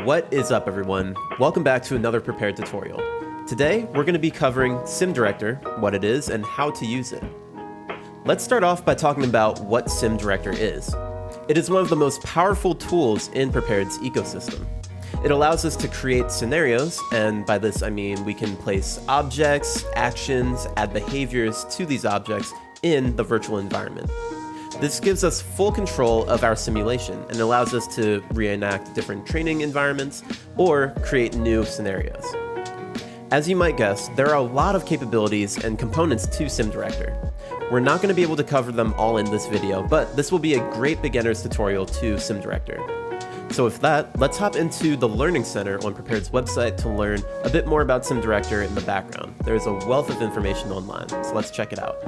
What is up, everyone? Welcome back to another Prepar tutorial. Today, we're going to be covering SimDirector, what it is, and how to use it. Let's start off by talking about what SimDirector is. It is one of the most powerful tools in Prepar3D's ecosystem. It allows us to create scenarios, and by this I mean we can place objects, actions, add behaviors to these objects in the virtual environment. This gives us full control of our simulation and allows us to reenact different training environments or create new scenarios. As you might guess, there are a lot of capabilities and components to SimDirector. We're not going to be able to cover them all in this video, but this will be a great beginner's tutorial to SimDirector. So with that, let's hop into the Learning Center on Prepar3D's website to learn a bit more about SimDirector in the background. There's a wealth of information online, so let's check it out.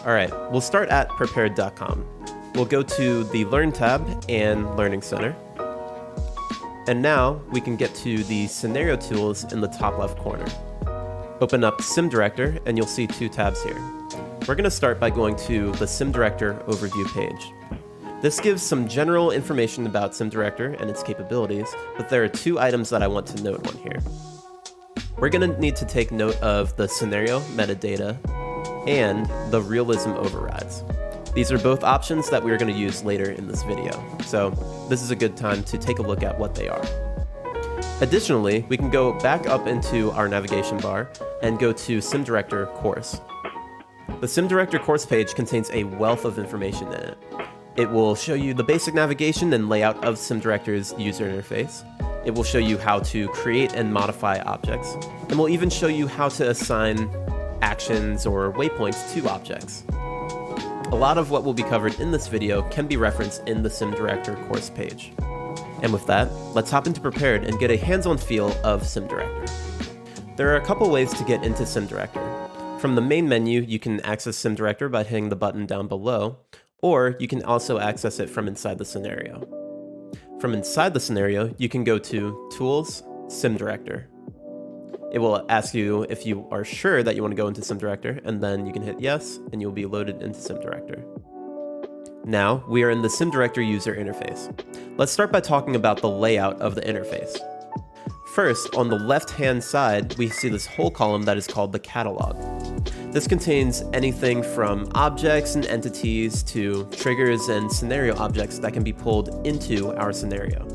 Alright, we'll start at Prepar3D.com. We'll go to the Learn tab and Learning Center. And now we can get to the Scenario tools in the top left corner. Open up SimDirector and you'll see two tabs here. We're going to start by going to the SimDirector overview page. This gives some general information about SimDirector and its capabilities, but there are two items that I want to note on here. We're going to need to take note of the scenario metadata and the realism overrides. These are both options that we're going to use later in this video, so this is a good time to take a look at what they are. Additionally, we can go back up into our navigation bar and go to SimDirector course. The SimDirector course page contains a wealth of information in it. It will show you the basic navigation and layout of SimDirector's user interface. It will show you how to create and modify objects, and will even show you how to assign actions or waypoints to objects. A lot of what will be covered in this video can be referenced in the SimDirector course page. And with that, let's hop into Prepar3D and get a hands-on feel of SimDirector. There are a couple ways to get into SimDirector. From the main menu, you can access SimDirector by hitting the button down below, or you can also access it from inside the scenario. From inside the scenario, you can go to Tools, SimDirector. It will ask you if you are sure that you want to go into SimDirector, and then you can hit yes, and you'll be loaded into SimDirector. Now, we are in the SimDirector user interface. Let's start by talking about the layout of the interface. First, on the left-hand side, we see this whole column that is called the catalog. This contains anything from objects and entities to triggers and scenario objects that can be pulled into our scenario.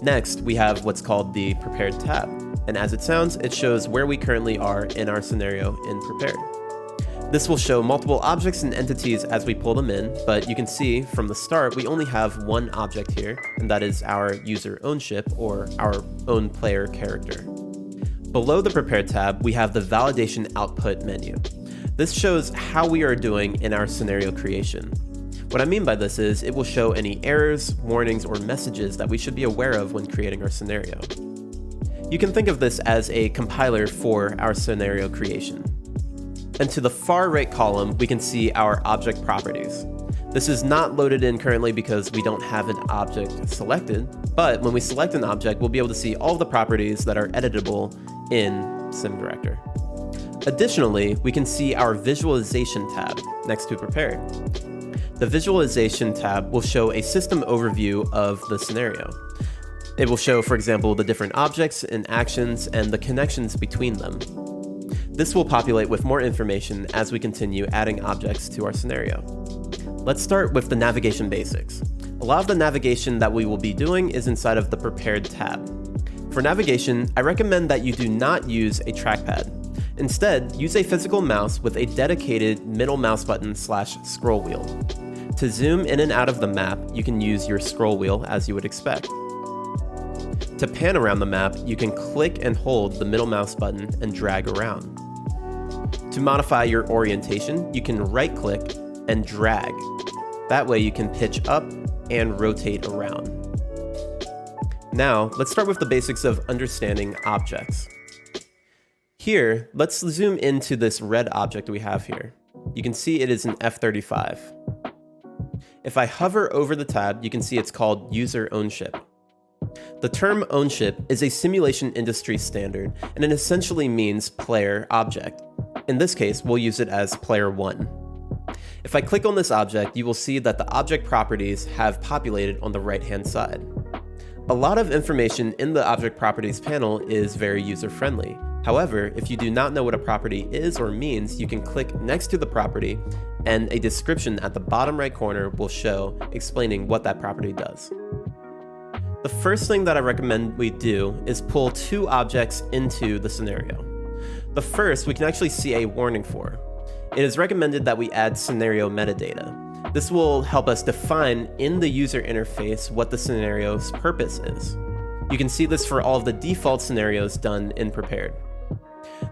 Next, we have what's called the Prepared tab. And as it sounds, it shows where we currently are in our scenario in Prepar3D. This will show multiple objects and entities as we pull them in, but you can see from the start we only have one object here, and that is our user Ownship, or our own player character. Below the Prepar3D tab, we have the Validation Output menu. This shows how we are doing in our scenario creation. What I mean by this is it will show any errors, warnings, or messages that we should be aware of when creating our scenario. You can think of this as a compiler for our scenario creation. And to the far right column, we can see our object properties. This is not loaded in currently because we don't have an object selected, but when we select an object, we'll be able to see all of the properties that are editable in SimDirector. Additionally, we can see our Visualization tab next to Prepar3D. The Visualization tab will show a system overview of the scenario. It will show, for example, the different objects and actions and the connections between them. This will populate with more information as we continue adding objects to our scenario. Let's start with the navigation basics. A lot of the navigation that we will be doing is inside of the Prepared tab. For navigation, I recommend that you do not use a trackpad. Instead, use a physical mouse with a dedicated middle mouse button / scroll wheel. To zoom in and out of the map, you can use your scroll wheel as you would expect. To pan around the map, you can click and hold the middle mouse button and drag around. To modify your orientation, you can right-click and drag. That way you can pitch up and rotate around. Now, let's start with the basics of understanding objects. Here, let's zoom into this red object we have here. You can see it is an F-35. If I hover over the tab, you can see it's called User Ownship. The term Ownship is a simulation industry standard, and it essentially means player object. In this case, we'll use it as player 1. If I click on this object, you will see that the object properties have populated on the right-hand side. A lot of information in the Object Properties panel is very user-friendly. However, if you do not know what a property is or means, you can click next to the property and a description at the bottom right corner will show explaining what that property does. The first thing that I recommend we do is pull two objects into the scenario. The first we can actually see a warning for. It is recommended that we add scenario metadata. This will help us define in the user interface what the scenario's purpose is. You can see this for all of the default scenarios done in Prepared.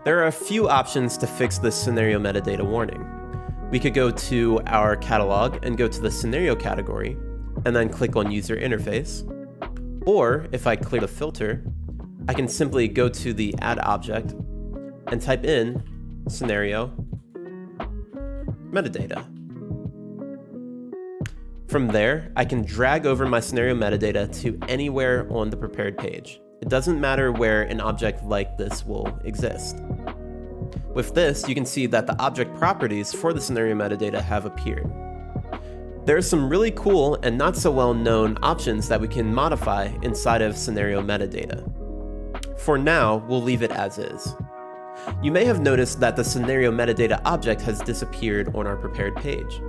There are a few options to fix this scenario metadata warning. We could go to our catalog and go to the scenario category, and then click on user interface. Or if I clear the filter, I can simply go to the add object and type in scenario metadata. From there, I can drag over my scenario metadata to anywhere on the prepared page. It doesn't matter where an object like this will exist. With this, you can see that the object properties for the scenario metadata have appeared. There are some really cool and not so well known options that we can modify inside of scenario metadata. For now, we'll leave it as is. You may have noticed that the scenario metadata object has disappeared on our prepared page.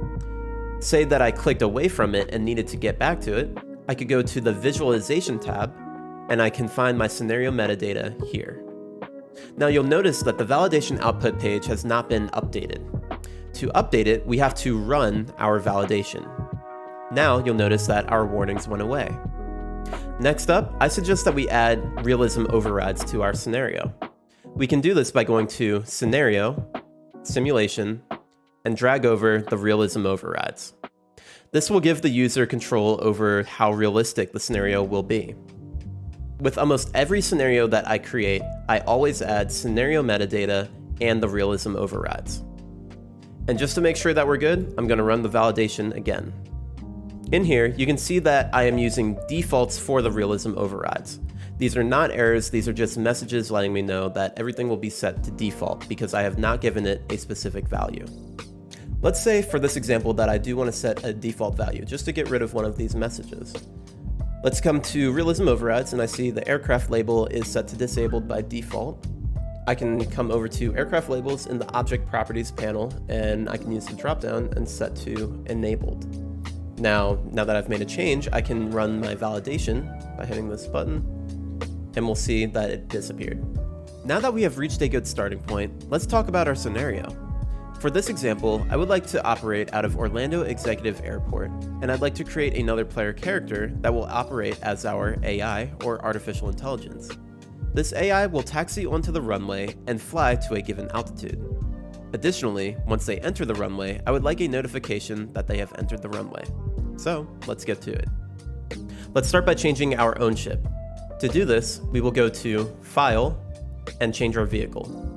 Say that I clicked away from it and needed to get back to it, I could go to the Visualization tab, and I can find my scenario metadata here. Now you'll notice that the validation output page has not been updated. To update it, we have to run our validation. Now you'll notice that our warnings went away. Next up, I suggest that we add realism overrides to our scenario. We can do this by going to Scenario, Simulation, and drag over the realism overrides. This will give the user control over how realistic the scenario will be. With almost every scenario that I create, I always add scenario metadata and the realism overrides. And just to make sure that we're good, I'm going to run the validation again. In here, you can see that I am using defaults for the realism overrides. These are not errors, these are just messages letting me know that everything will be set to default because I have not given it a specific value. Let's say for this example that I do want to set a default value just to get rid of one of these messages. Let's come to realism overrides and I see the aircraft label is set to disabled by default. I can come over to aircraft labels in the object properties panel and I can use the dropdown and set to enabled. Now that I've made a change, I can run my validation by hitting this button and we'll see that it disappeared. Now that we have reached a good starting point, let's talk about our scenario. For this example, I would like to operate out of Orlando Executive Airport, and I'd like to create another player character that will operate as our AI, or artificial intelligence. This AI will taxi onto the runway and fly to a given altitude. Additionally, once they enter the runway, I would like a notification that they have entered the runway. So, let's get to it. Let's start by changing our Ownship. To do this, we will go to File, and change our vehicle.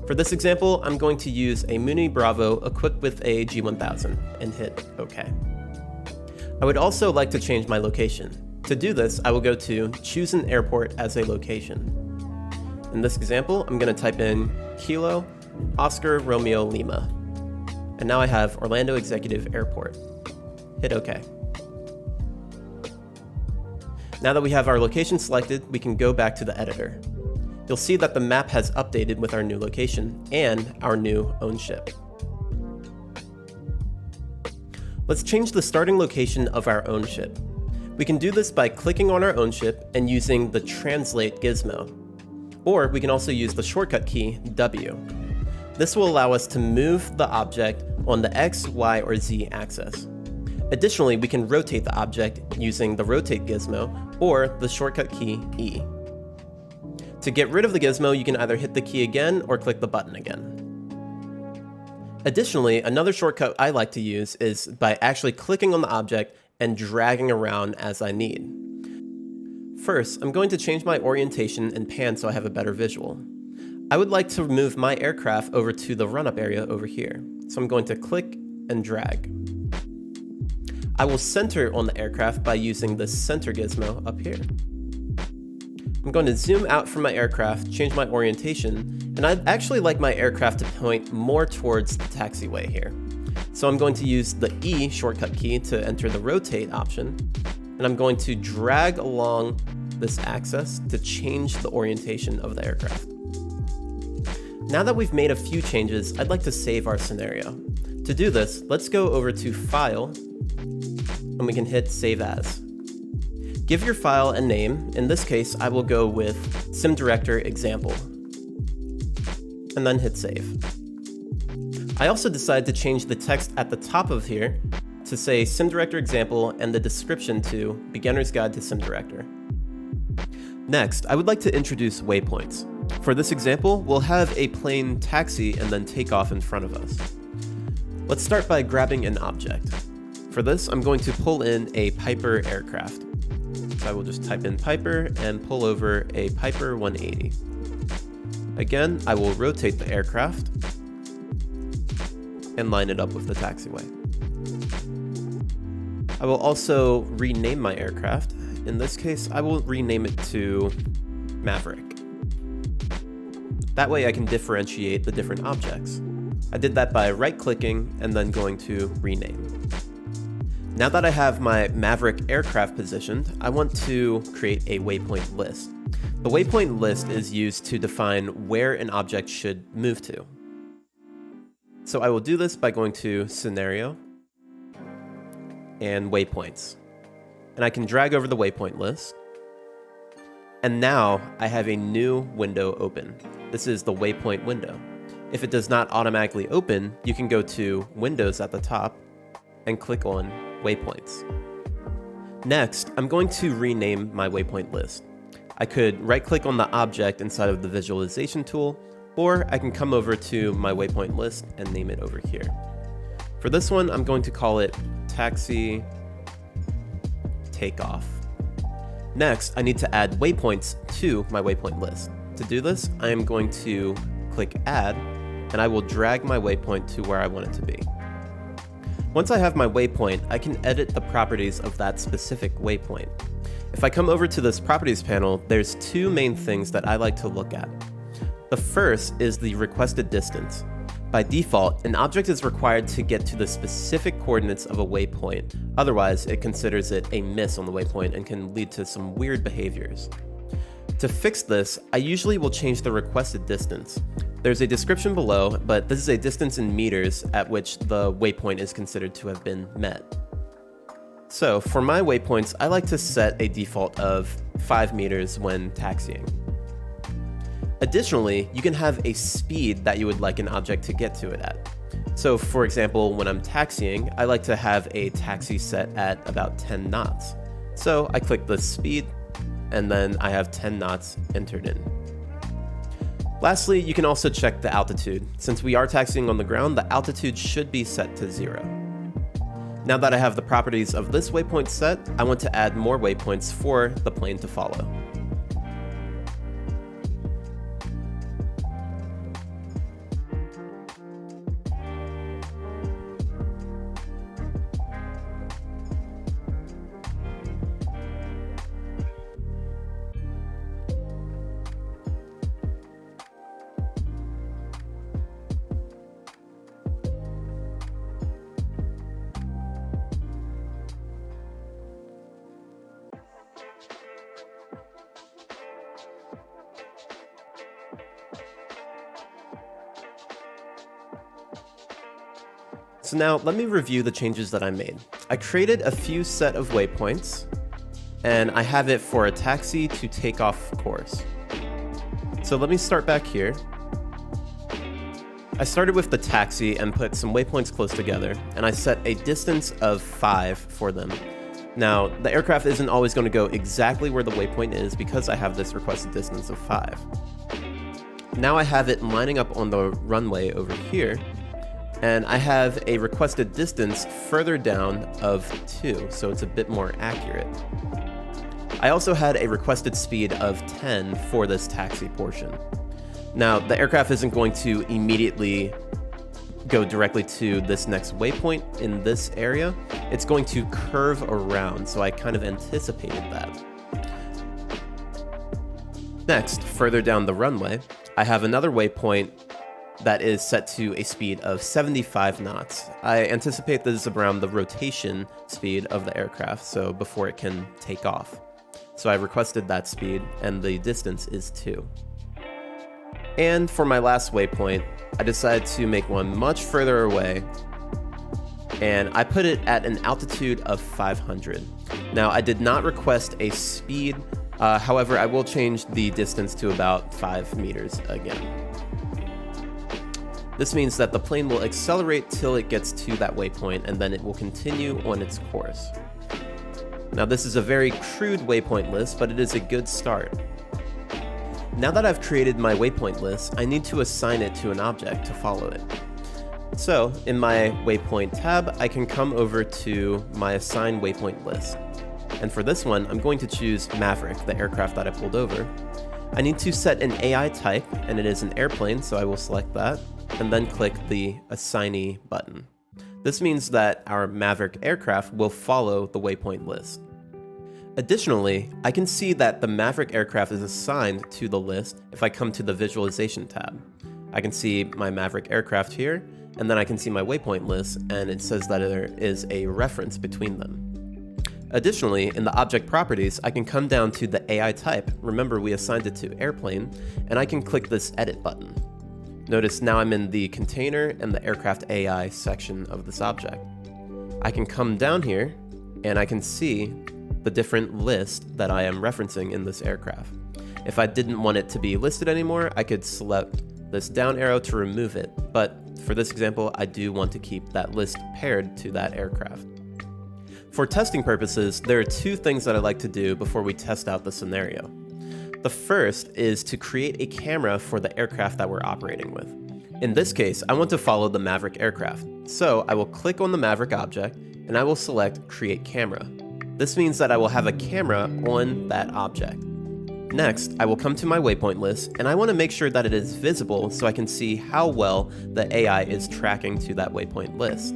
For this example, I'm going to use a Mooney Bravo equipped with a G1000 and hit OK. I would also like to change my location. To do this, I will go to Choose an Airport as a Location. In this example, I'm going to type in Kilo, Oscar, Romeo, Lima. And now I have Orlando Executive Airport. Hit OK. Now that we have our location selected, we can go back to the editor. You'll see that the map has updated with our new location and our new Ownship. Let's change the starting location of our Ownship. We can do this by clicking on our Ownship and using the Translate gizmo. Or we can also use the shortcut key W. This will allow us to move the object on the X, Y, or Z axis. Additionally, we can rotate the object using the Rotate gizmo or the shortcut key E. To get rid of the gizmo, you can either hit the key again or click the button again. Additionally, another shortcut I like to use is by actually clicking on the object and dragging around as I need. First, I'm going to change my orientation and pan so I have a better visual. I would like to move my aircraft over to the run-up area over here. So I'm going to click and drag. I will center on the aircraft by using the center gizmo up here. I'm going to zoom out from my aircraft, change my orientation, and I'd actually like my aircraft to point more towards the taxiway here. So I'm going to use the E shortcut key to enter the rotate option, and I'm going to drag along this axis to change the orientation of the aircraft. Now that we've made a few changes, I'd like to save our scenario. To do this, let's go over to File, and we can hit Save As. Give your file a name. In this case, I will go with SimDirector example, and then hit Save. I also decided to change the text at the top of here to say SimDirector example and the description to Beginner's Guide to SimDirector. Next, I would like to introduce waypoints. For this example, we'll have a plane taxi and then take off in front of us. Let's start by grabbing an object. For this, I'm going to pull in a Piper aircraft. So I will just type in Piper and pull over a Piper 180. Again, I will rotate the aircraft and line it up with the taxiway. I will also rename my aircraft. In this case, I will rename it to Maverick. That way I can differentiate the different objects. I did that by right-clicking and then going to rename. Now that I have my Maverick aircraft positioned, I want to create a waypoint list. The waypoint list is used to define where an object should move to. So I will do this by going to Scenario and Waypoints. And I can drag over the waypoint list. And now I have a new window open. This is the waypoint window. If it does not automatically open, you can go to Windows at the top and click on Waypoints. Next, I'm going to rename my waypoint list. I could right-click on the object inside of the visualization tool, or I can come over to my waypoint list and name it over here. For this one, I'm going to call it Taxi Takeoff. Next, I need to add waypoints to my waypoint list. To do this, I am going to click Add, and I will drag my waypoint to where I want it to be. Once I have my waypoint, I can edit the properties of that specific waypoint. If I come over to this Properties panel, there's two main things that I like to look at. The first is the requested distance. By default, an object is required to get to the specific coordinates of a waypoint. Otherwise, it considers it a miss on the waypoint and can lead to some weird behaviors. To fix this, I usually will change the requested distance. There's a description below, but this is a distance in meters at which the waypoint is considered to have been met. So for my waypoints, I like to set a default of 5 meters when taxiing. Additionally, you can have a speed that you would like an object to get to it at. So for example, when I'm taxiing, I like to have a taxi set at about 10 knots. So I click the speed, and then I have 10 knots entered in. Lastly, you can also check the altitude. Since we are taxiing on the ground, the altitude should be set to 0. Now that I have the properties of this waypoint set, I want to add more waypoints for the plane to follow. So now let me review the changes that I made. I created a few set of waypoints, and I have it for a taxi to take off course. So let me start back here. I started with the taxi and put some waypoints close together, and I set a distance of 5 for them. Now, the aircraft isn't always going to go exactly where the waypoint is because I have this requested distance of 5. Now I have it lining up on the runway over here, and I have a requested distance further down of 2, so it's a bit more accurate. I also had a requested speed of 10 for this taxi portion. Now, the aircraft isn't going to immediately go directly to this next waypoint in this area. It's going to curve around, so I kind of anticipated that. Next, further down the runway, I have another waypoint that is set to a speed of 75 knots. I anticipate this is around the rotation speed of the aircraft, so before it can take off. So I requested that speed, and the distance is 2. And for my last waypoint, I decided to make one much further away, and I put it at an altitude of 500. Now, I did not request a speed, however, I will change the distance to about 5 meters again. This means that the plane will accelerate till it gets to that waypoint, and then it will continue on its course. Now, this is a very crude waypoint list, but it is a good start. Now that I've created my waypoint list, I need to assign it to an object to follow it. So, in my waypoint tab, I can come over to my assign waypoint list. And for this one, I'm going to choose Maverick, the aircraft that I pulled over. I need to set an AI type, and it is an airplane, so I will select that, and then click the Assignee button. This means that our Maverick aircraft will follow the waypoint list. Additionally, I can see that the Maverick aircraft is assigned to the list if I come to the Visualization tab. I can see my Maverick aircraft here, and then I can see my waypoint list, and it says that there is a reference between them. Additionally, in the Object Properties, I can come down to the AI type. Remember, we assigned it to Airplane, and I can click this Edit button. Notice now I'm in the Container and the Aircraft AI section of this object. I can come down here, and I can see the different list that I am referencing in this aircraft. If I didn't want it to be listed anymore, I could select this down arrow to remove it, but for this example, I do want to keep that list paired to that aircraft. For testing purposes, there are 2 things that I like to do before we test out the scenario. The first is to create a camera for the aircraft that we're operating with. In this case, I want to follow the Maverick aircraft, so I will click on the Maverick object and I will select Create Camera. This means that I will have a camera on that object. Next, I will come to my waypoint list, and I want to make sure that it is visible so I can see how well the AI is tracking to that waypoint list.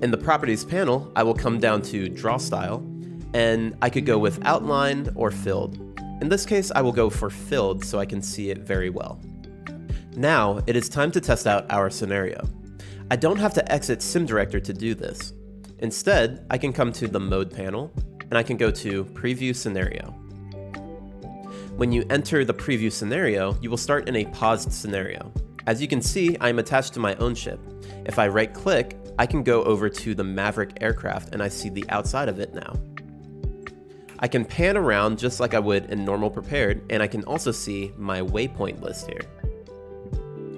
In the Properties panel, I will come down to Draw Style, and I could go with Outline or Filled. In this case, I will go for Filled so I can see it very well. Now, it is time to test out our scenario. I don't have to exit SimDirector to do this. Instead, I can come to the Mode panel, and I can go to Preview Scenario. When you enter the preview scenario, you will start in a paused scenario. As you can see, I am attached to my Ownship. If I right-click, I can go over to the Maverick aircraft, and I see the outside of it now. I can pan around just like I would in normal Prepared, and I can also see my waypoint list here.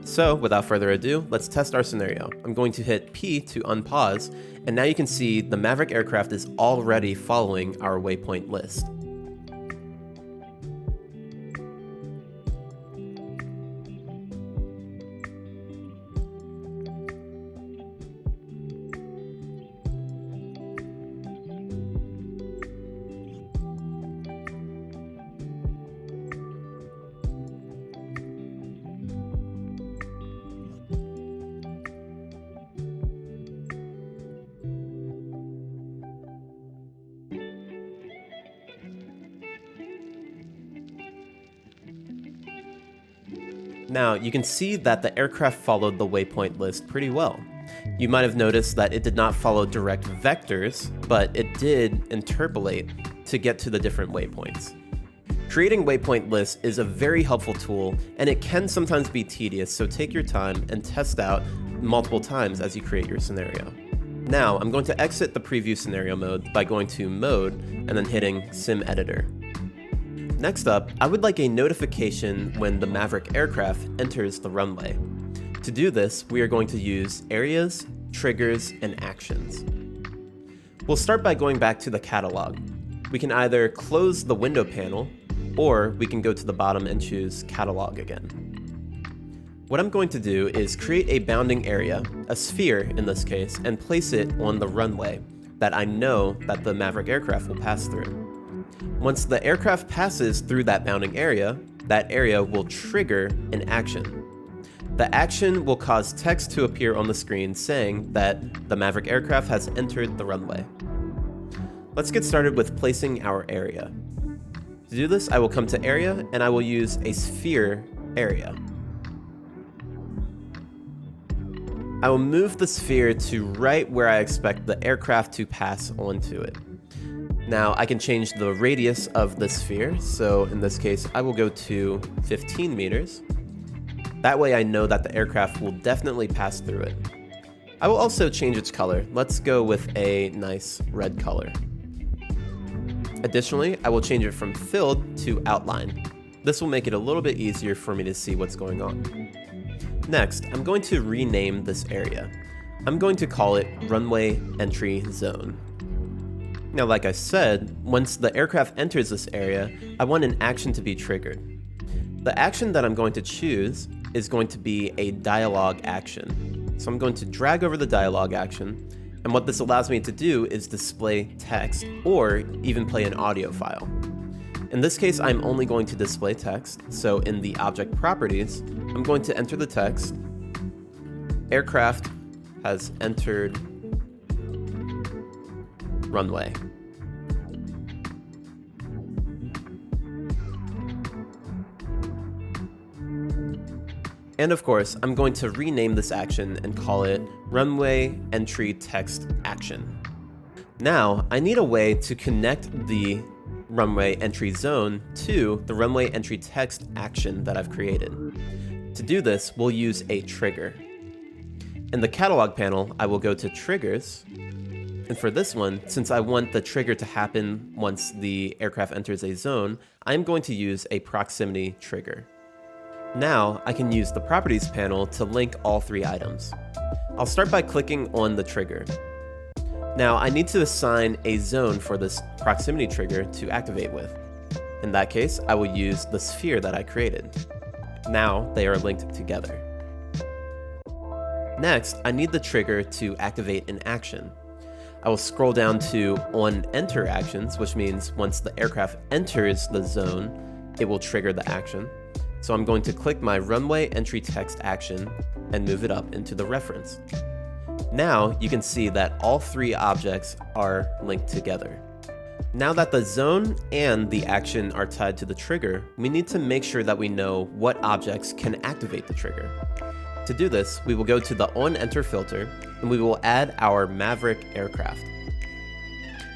So, without further ado, let's test our scenario. I'm going to hit P to unpause, and now you can see the Maverick aircraft is already following our waypoint list. Now, you can see that the aircraft followed the waypoint list pretty well. You might have noticed that it did not follow direct vectors, but it did interpolate to get to the different waypoints. Creating waypoint lists is a very helpful tool, and it can sometimes be tedious, so take your time and test out multiple times as you create your scenario. Now, I'm going to exit the preview scenario mode by going to Mode and then hitting Sim Editor. Next up, I would like a notification when the Maverick aircraft enters the runway. To do this, we are going to use Areas, Triggers, and Actions. We'll start by going back to the catalog. We can either close the window panel, or we can go to the bottom and choose Catalog again. What I'm going to do is create a bounding area, a sphere in this case, and place it on the runway that I know that the Maverick aircraft will pass through. Once the aircraft passes through that bounding area, that area will trigger an action. The action will cause text to appear on the screen saying that the Maverick aircraft has entered the runway. Let's get started with placing our area. To do this, I will come to Area, and I will use a sphere area. I will move the sphere to right where I expect the aircraft to pass onto it. Now I can change the radius of the sphere, so in this case I will go to 15 meters. That way I know that the aircraft will definitely pass through it. I will also change its color. Let's go with a nice red color. Additionally, I will change it from filled to outline. This will make it a little bit easier for me to see what's going on. Next, I'm going to rename this area. I'm going to call it Runway Entry Zone. Now, like I said, once the aircraft enters this area, I want an action to be triggered. The action that I'm going to choose is going to be a dialogue action. So I'm going to drag over the dialogue action, and what this allows me to do is display text or even play an audio file. In this case, I'm only going to display text, so in the object properties, I'm going to enter the text, aircraft has entered runway. And of course, I'm going to rename this action and call it Runway Entry Text Action. Now, I need a way to connect the runway entry zone to the runway entry text action that I've created. To do this, we'll use a trigger. In the catalog panel, I will go to Triggers, and for this one, since I want the trigger to happen once the aircraft enters a zone, I'm going to use a proximity trigger. Now, I can use the Properties panel to link all three items. I'll start by clicking on the trigger. Now, I need to assign a zone for this proximity trigger to activate with. In that case, I will use the sphere that I created. Now, they are linked together. Next, I need the trigger to activate an action. I will scroll down to On Enter Actions, which means once the aircraft enters the zone, it will trigger the action. So I'm going to click my Runway Entry Text action and move it up into the reference. Now you can see that all three objects are linked together. Now that the zone and the action are tied to the trigger, we need to make sure that we know what objects can activate the trigger. To do this, we will go to the On Enter filter and we will add our Maverick aircraft.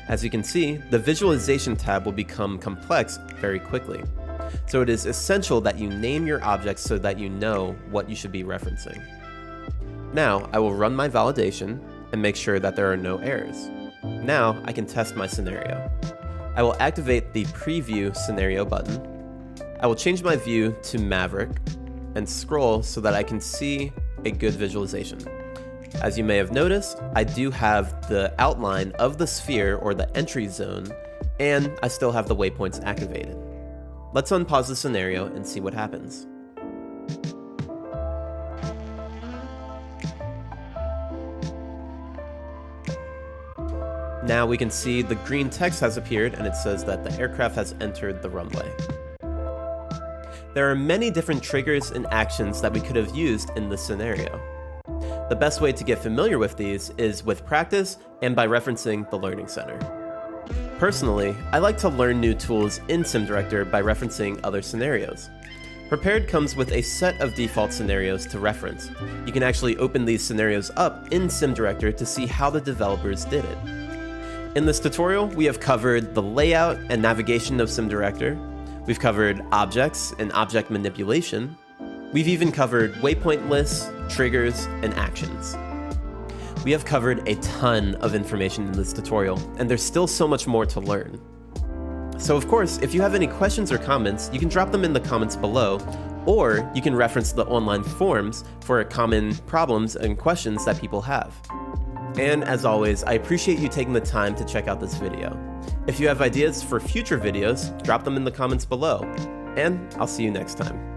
As you can see, the visualization tab will become complex very quickly. So it is essential that you name your objects so that you know what you should be referencing. Now, I will run my validation and make sure that there are no errors. Now, I can test my scenario. I will activate the Preview Scenario button. I will change my view to Maverick and scroll so that I can see a good visualization. As you may have noticed, I do have the outline of the sphere or the entry zone, and I still have the waypoints activated. Let's unpause the scenario and see what happens. Now we can see the green text has appeared and it says that the aircraft has entered the runway. There are many different triggers and actions that we could have used in this scenario. The best way to get familiar with these is with practice and by referencing the Learning Center. Personally, I like to learn new tools in SimDirector by referencing other scenarios. Prepared comes with a set of default scenarios to reference. You can actually open these scenarios up in SimDirector to see how the developers did it. In this tutorial, we have covered the layout and navigation of SimDirector. We've covered objects and object manipulation. We've even covered waypoint lists, triggers, and actions. We have covered a ton of information in this tutorial, and there's still so much more to learn. So of course, if you have any questions or comments, you can drop them in the comments below, or you can reference the online forums for common problems and questions that people have. And as always, I appreciate you taking the time to check out this video. If you have ideas for future videos, drop them in the comments below, and I'll see you next time.